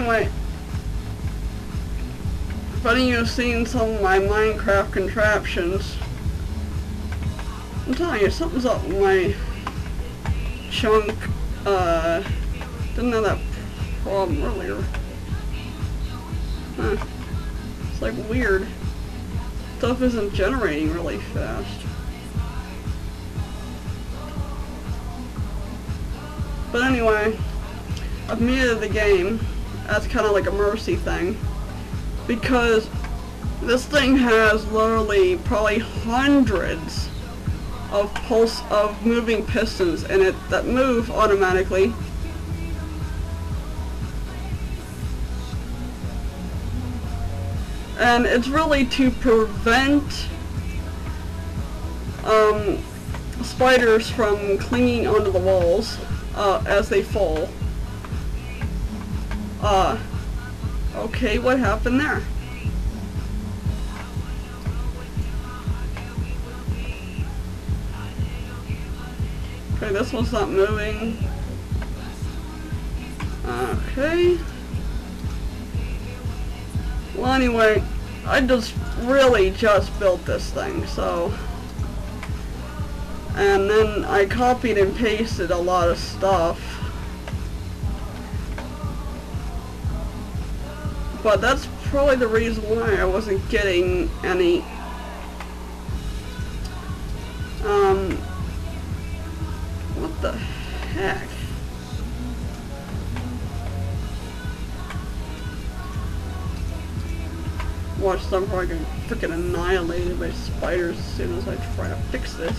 anyway, if any of you have seen some of my Minecraft contraptions, I'm telling you, something's up with my chunk. Didn't have that problem earlier. Huh. It's like weird. Stuff isn't generating really fast. But anyway, I've muted the game. That's kind of like a mercy thing. Because this thing has literally probably hundreds of moving pistons in it that move automatically. And it's really to prevent spiders from clinging onto the walls as they fall. Okay, what happened there? Okay, this one's not moving. Okay. Well, anyway, I really just built this thing, so. And then I copied and pasted a lot of stuff. But that's probably the reason why I wasn't getting any what the heck? Watch them probably get freaking annihilated by spiders as soon as I try to fix this.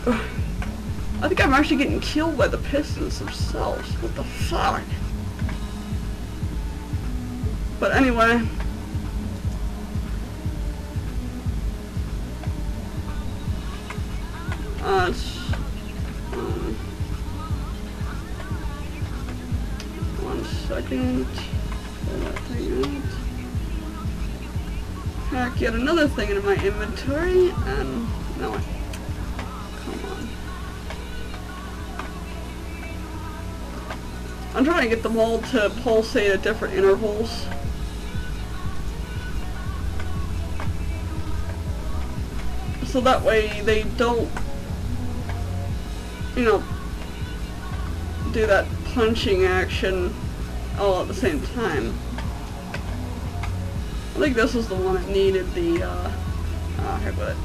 I think I'm actually getting killed by the pistons themselves. What the fuck? But anyway, one second. Pull that thing out. Hack yet another thing into my inventory, and no, come on. I'm trying to get them all to pulsate at different intervals. So that way they don't, you know, do that punching action all at the same time. I think this was the one that needed the, heck with it.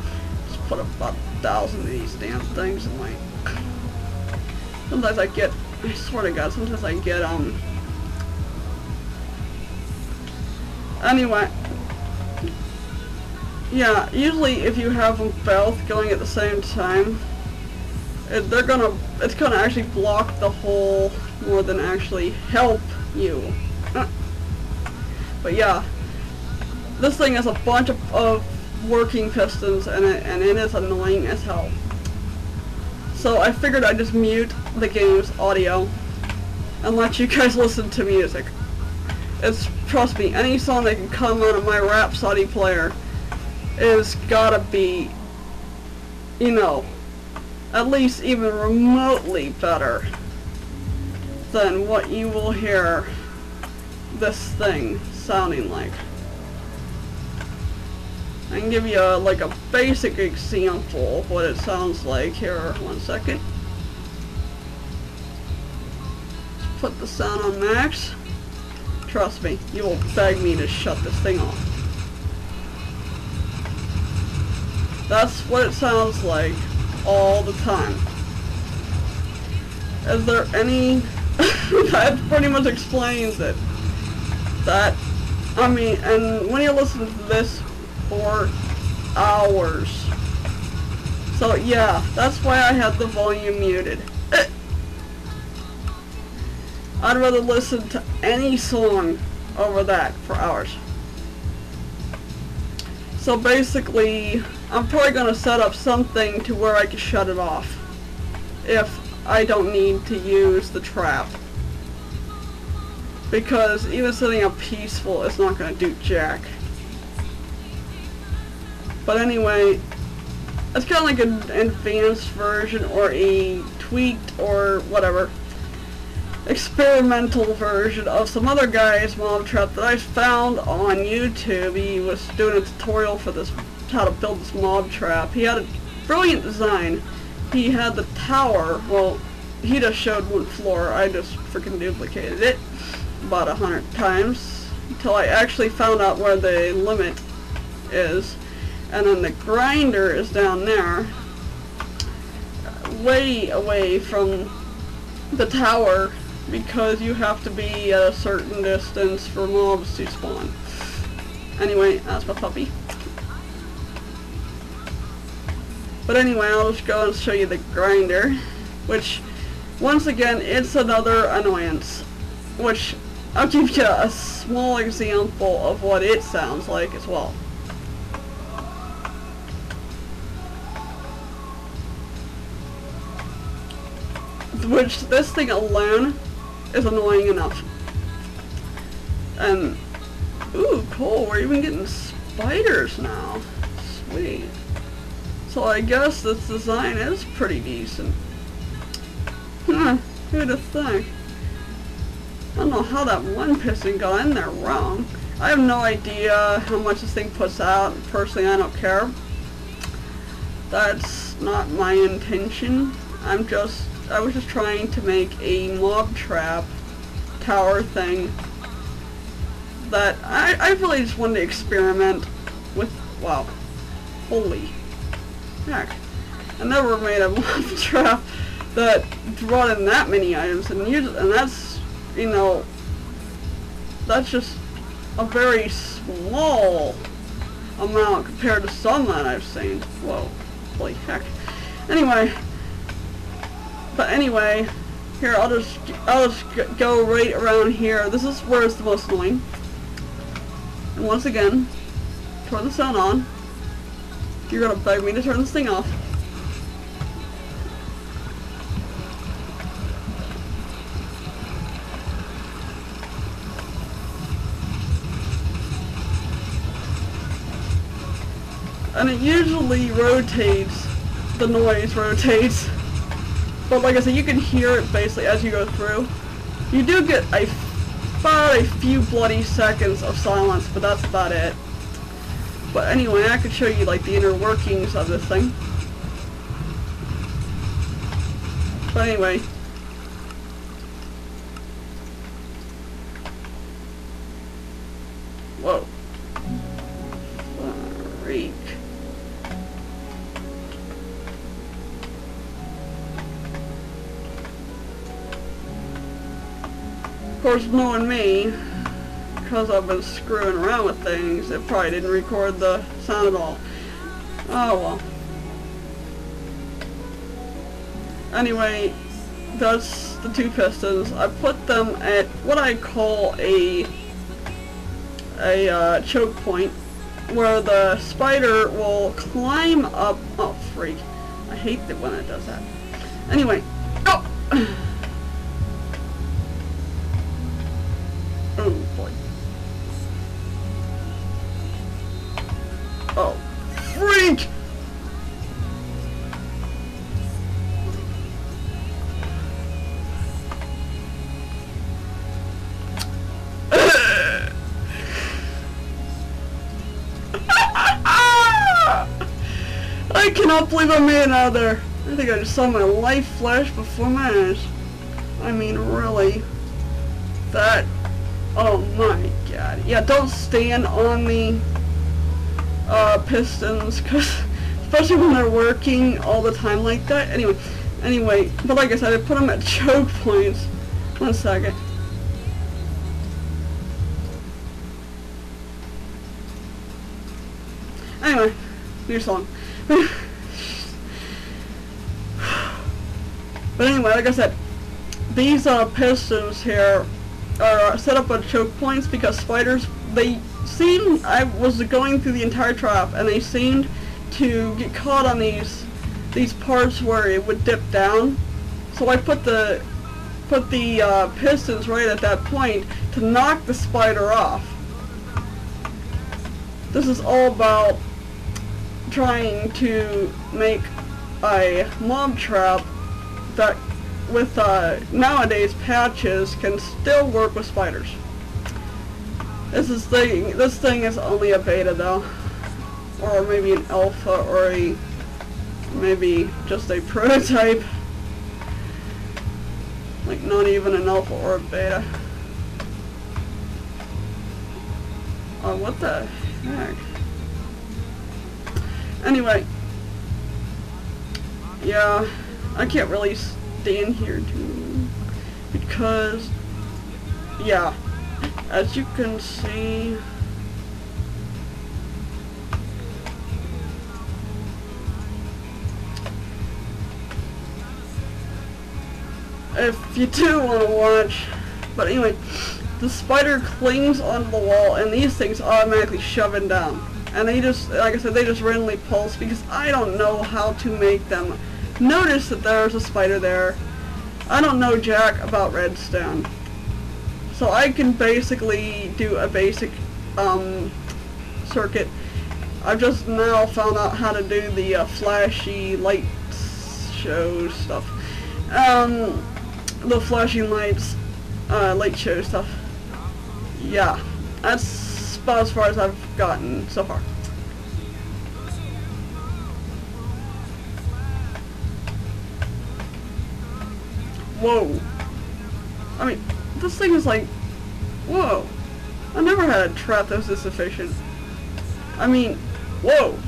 Just put about 1,000 of these damn things in my... Sometimes I get, I swear to God, sometimes I get, Anyway. Yeah, usually if you have them both going at the same time, it's gonna actually block the hole more than actually help you. But yeah, this thing has a bunch of working pistons in it, and it is annoying as hell. So I figured I'd just mute the game's audio and let you guys listen to music. Trust me, any song that can come out of my Rhapsody player is gotta be, you know, at least even remotely better than what you will hear this thing sounding like. I can give you like a basic example of what it sounds like here. One second. Let's put the sound on max. Trust me, you will beg me to shut this thing off. That's what it sounds like all the time. Is there any... that pretty much explains it. That, I mean, and when you listen to this for hours. So yeah, that's why I had the volume muted. I'd rather listen to any song over that for hours. So basically, I'm probably going to set up something to where I can shut it off if I don't need to use the trap. Because even setting up peaceful is not going to do jack. But anyway, it's kind of like an advanced version or a tweaked or whatever. experimental version of some other guy's mob trap that I found on YouTube. He was doing a tutorial for this, how to build this mob trap. He had a brilliant design. He had the tower, well, he just showed one floor. I just freaking duplicated it about 100 times until I actually found out where the limit is. And then the grinder is down there, way away from the tower, because you have to be at a certain distance for mobs to spawn. Anyway, that's my puppy. But anyway, I'll just go and show you the grinder, which, once again, it's another annoyance, which I'll give you a small example of what it sounds like as well. Which, this thing alone is annoying enough. And, ooh, cool, we're even getting spiders now. Sweet. So I guess this design is pretty decent. Who'd have thunk? I don't know how that one piston got in there wrong. I have no idea how much this thing puts out. Personally, I don't care. That's not my intention. I was just trying to make a mob trap tower thing that I really just wanted to experiment with. Wow. Holy heck. I never made a mob trap that brought in that many items, and that's, you know, that's just a very small amount compared to some that I've seen. Whoa. Holy heck. Anyway. But anyway, here, I'll just go right around here. This is where it's the most annoying. And once again, turn the sound on. You're gonna beg me to turn this thing off. And it usually rotates, the noise rotates. But like I said, you can hear it basically as you go through. You do get about a few bloody seconds of silence, but that's about it. But anyway, I could show you like the inner workings of this thing. But anyway. Whoa. Freak. Of course, knowing me, because I've been screwing around with things, it probably didn't record the sound at all. Oh well. Anyway, that's the two pistons. I put them at what I call a choke point, where the spider will climb up. Oh freak! I hate it when it does that. Anyway, oh. Oh boy. Oh, freak! I cannot believe I made it out of there. I think I just saw my life flash before my eyes. I mean, really. That... Oh my god. Yeah, don't stand on the pistons, cause especially when they're working all the time like that. Anyway, but like I said, I put them at choke points. 1 second. Anyway, new song. But anyway, like I said, these pistons here are set up at choke points because spiders, they seem, I was going through the entire trap and they seemed to get caught on these parts where it would dip down. So I put the pistons right at that point to knock the spider off. This is all about trying to make a mob trap that with nowadays patches can still work with spiders. This thing is only a beta though, or maybe an alpha, or maybe just a prototype. Like not even an alpha or a beta. Oh, what the heck? Anyway, yeah, I can't really stand here too, because, yeah, as you can see, if you do want to watch, but anyway, the spider clings onto the wall and these things automatically shove it down. And they just, like I said, they just randomly pulse because I don't know how to make them notice that there's a spider there. I don't know jack about redstone. So I can basically do a basic circuit. I've just now found out how to do the flashy light show stuff. The flashing lights, light show stuff. Yeah, that's about as far as I've gotten so far. Whoa. I mean, this thing is like, whoa. I never had a trap that was this efficient. I mean, whoa.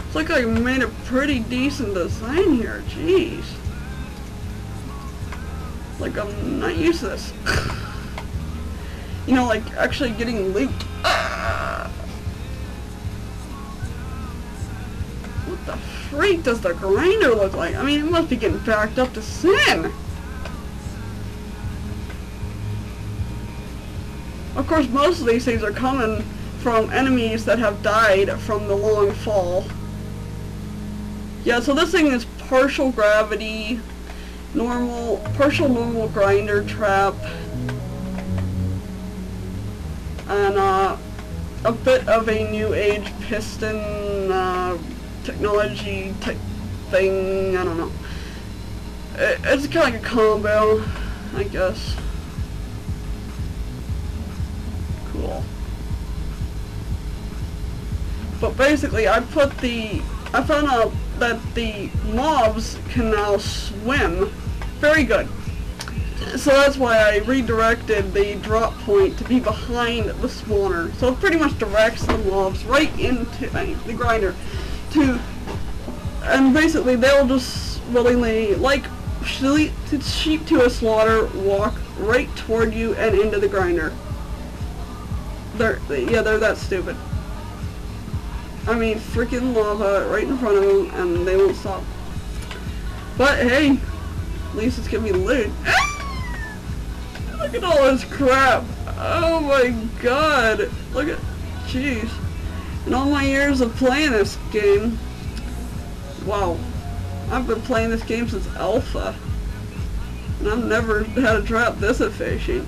It's like I made a pretty decent design here, jeez. Like, I'm not used to this. You know, like, actually getting loot. What the freak does the grinder look like? I mean, it must be getting backed up to sin. Of course, most of these things are coming from enemies that have died from the long fall. Yeah, so this thing is partial gravity, partial normal grinder trap, and a bit of a new age piston technology type thing. I don't know. It's kind of like a combo, I guess. Cool. But basically, I found out that the mobs can now swim very good. So that's why I redirected the drop point to be behind the spawner. So it pretty much directs the mobs right into the grinder. And basically they'll just willingly, like sheep to a slaughter, walk right toward you and into the grinder. They're that stupid. I mean, freaking lava right in front of them, and they won't stop. But hey, at least it's giving me loot. Look at all this crap. Oh my god. Look at, jeez. In all my years of playing this game, wow. I've been playing this game since alpha. And I've never had a trap this efficient.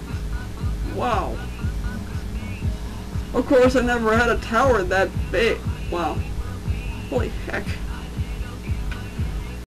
Wow. Of course, I never had a tower that big. Wow. Holy heck.